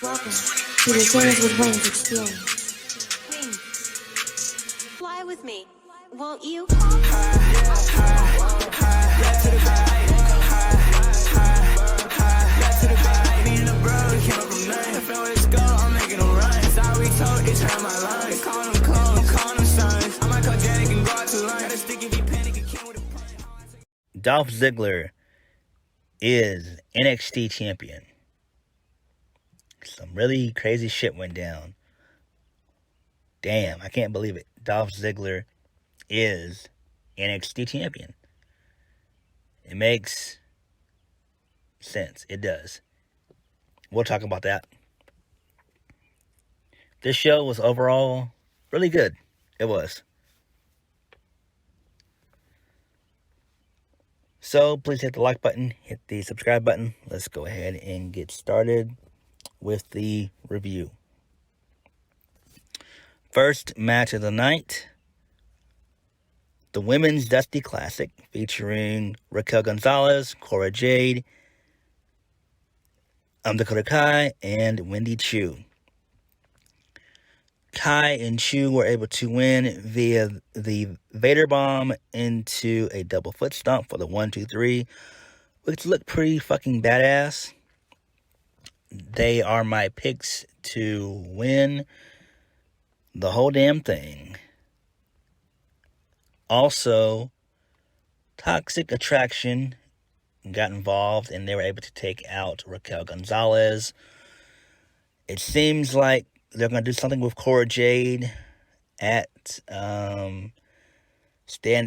Welcome to the Singers with Wings experience. Wings, fly with me, won't you? Dolph Ziggler is NXT Champion. Some really crazy shit went down. Damn, I can't believe it. Dolph Ziggler is NXT Champion. It makes sense. It does. We'll talk about that. This show was overall really good. It was. So please hit the like button, hit the subscribe button. Let's go ahead and get started with the review. First match of the night, the Women's Dusty Classic, featuring Raquel Gonzalez, Cora Jade, Dakota Kai, and Wendy Choo. Kai and Choo were able to win via the Vader Bomb into a double foot stomp for the 1-2-3, which looked pretty fucking badass. They are my picks to win the whole damn thing. Also, Toxic Attraction got involved and they were able to take out Raquel Gonzalez. It seems like they're going to do something with Cora Jade at Stand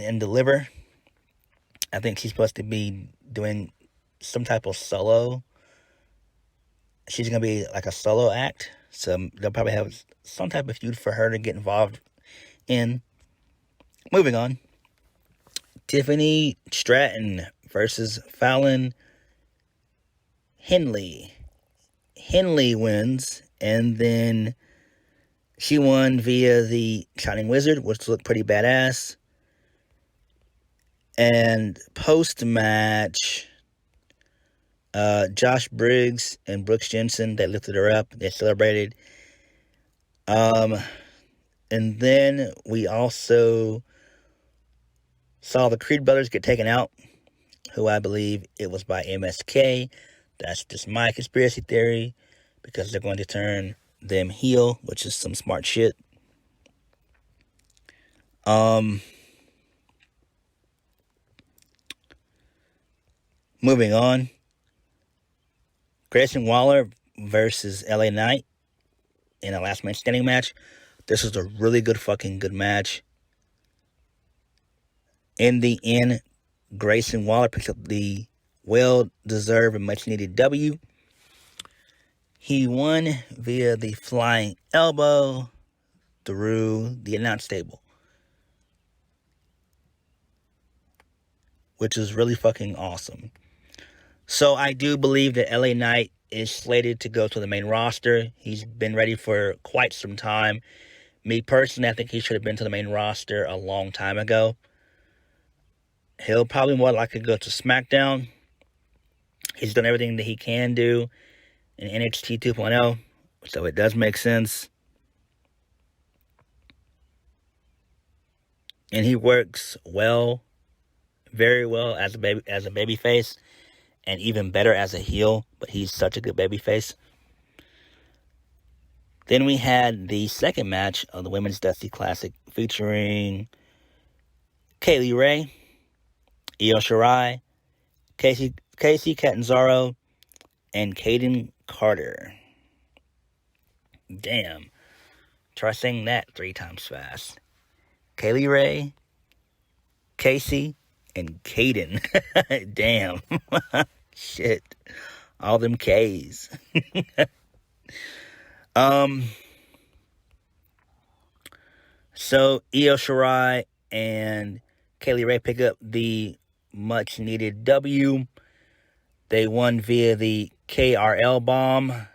and Deliver. I think she's supposed to be doing some type of solo. She's going to be like a solo act. So they'll probably have some type of feud for her to get involved in. Moving on. Tiffany Stratton versus Fallon Henley. Henley wins, and then she won via the Shining Wizard, which looked pretty badass. And post-match, Josh Briggs and Brooks Jensen, they lifted her up. They celebrated. And then we also saw the Creed brothers get taken out, who I believe it was by MSK. That's just my conspiracy theory, because they're going to turn them heel, which is some smart shit. Moving on. Grayson Waller versus LA Knight in a last man standing match. This was a really good match. In the end, Grayson Waller picks up the well-deserved and much-needed W. He won via the flying elbow through the announce table, which is really fucking awesome. So I do believe that LA Knight is slated to go to the main roster. He's been ready for quite some time. Me personally, I think he should have been to the main roster a long time ago. He'll probably more likely go to SmackDown. He's done everything that he can do in NXT 2.0, so it does make sense. And he works well, very well as a babyface, and even better as a heel, but he's such a good babyface. Then we had the second match of the Women's Dusty Classic, featuring Kaylee Ray, Io Shirai, Casey Catanzaro, and Kaden Carter. Damn. Try saying that 3 times fast. Kaylee Ray, Casey, and Kaden. Damn. Shit. All them K's. So Io Shirai and Kaylee Ray pick up the much needed W. They won via the KRL bomb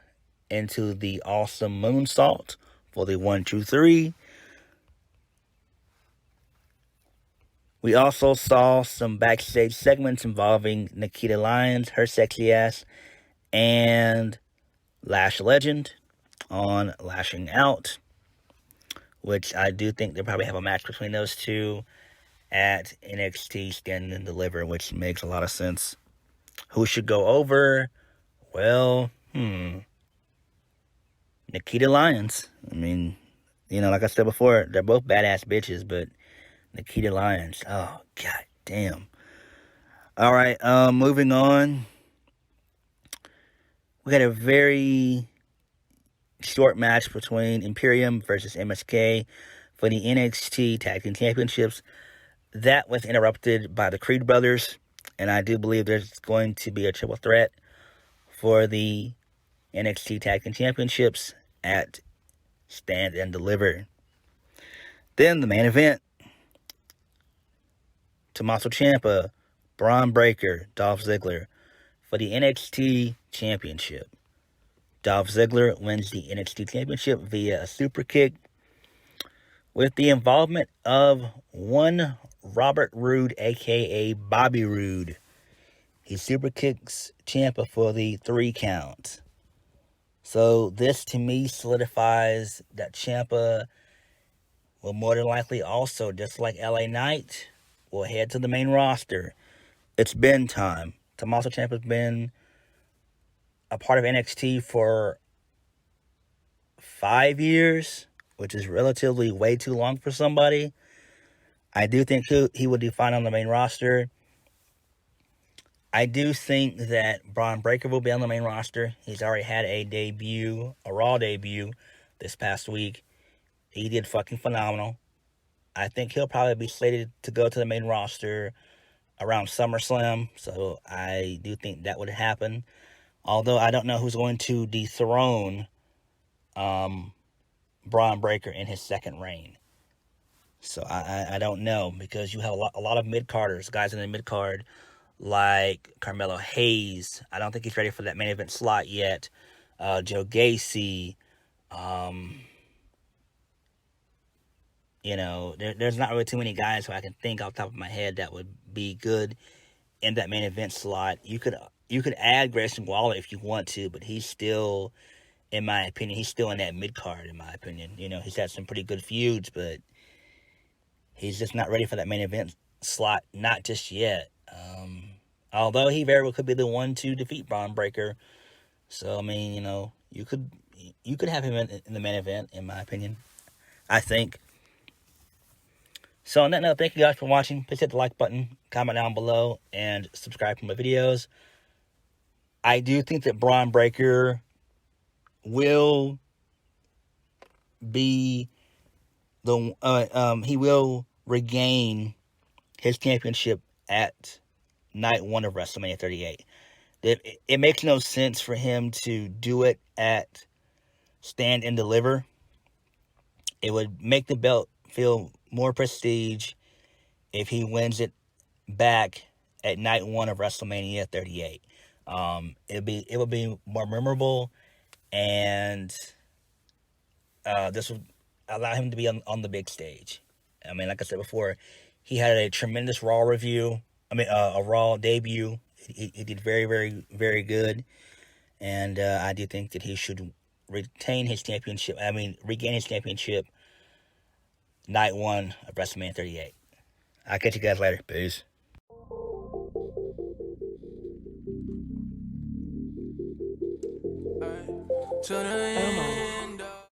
into the awesome moonsault for the 1-2-3. We also saw some backstage segments involving Nikita Lyons, her sexy ass, and Lash Legend on Lashing Out, which I do think they'll probably have a match between those two at NXT Stand and Deliver, which makes a lot of sense. Who should go over? Well, Nikita Lyons. I mean, like I said before, they're both badass bitches, but Nikita Lyons, oh, god damn. All right, moving on. We had a very short match between Imperium versus MSK for the NXT Tag Team Championships. That was interrupted by the Creed brothers, and I do believe there's going to be a triple threat for the NXT Tag Team Championships at Stand and Deliver. Then the main event. Tomasso Ciampa, Bron Breakker, Dolph Ziggler for the NXT Championship. Dolph Ziggler wins the NXT Championship via a super kick with the involvement of one Robert Roode, a.k.a. Bobby Roode. He super kicks Ciampa for the 3 count. So this, to me, solidifies that Ciampa will more than likely also, just like LA Knight, will head to the main roster. It's been time. Tomasso Ciampa's been a part of NXT for 5 years, which is relatively way too long for somebody. I do think he will do fine on the main roster. I do think that Bron Breakker will be on the main roster. He's already had a Raw debut this past week. He did fucking phenomenal. I think he'll probably be slated to go to the main roster around SummerSlam, so I do think that would happen. Although I don't know who's going to dethrone Bron Breakker in his second reign. So I don't know, because you have a lot of mid-carders, guys in the mid-card, like Carmelo Hayes. I don't think he's ready for that main event slot yet. Joe Gacy. There's not really too many guys who I can think off the top of my head that would be good in that main event slot. You could add Grayson Waller if you want to, but he's still, in my opinion, he's still in that mid-card, in my opinion. He's had some pretty good feuds, but he's just not ready for that main event slot, not just yet. Although he very well could be the one to defeat Bron Breakker. So, I mean, you could have him in the main event, in my opinion, I think. So on that note, thank you guys for watching. Please hit the like button, comment down below, and subscribe to my videos. I do think that Bron Breakker will be he will regain his championship at night 1 of WrestleMania 38. It makes no sense for him to do it at Stand and Deliver. It would make the belt feel more prestige if he wins it back at night 1 of WrestleMania 38. It would be more memorable, and this would allow him to be on the big stage. I mean, like I said before, he had a tremendous Raw review. A Raw debut. He did very, very, very good, and I do think that he should regain his championship night 1 of WrestleMania 38. I'll catch you guys later. Peace. To the end.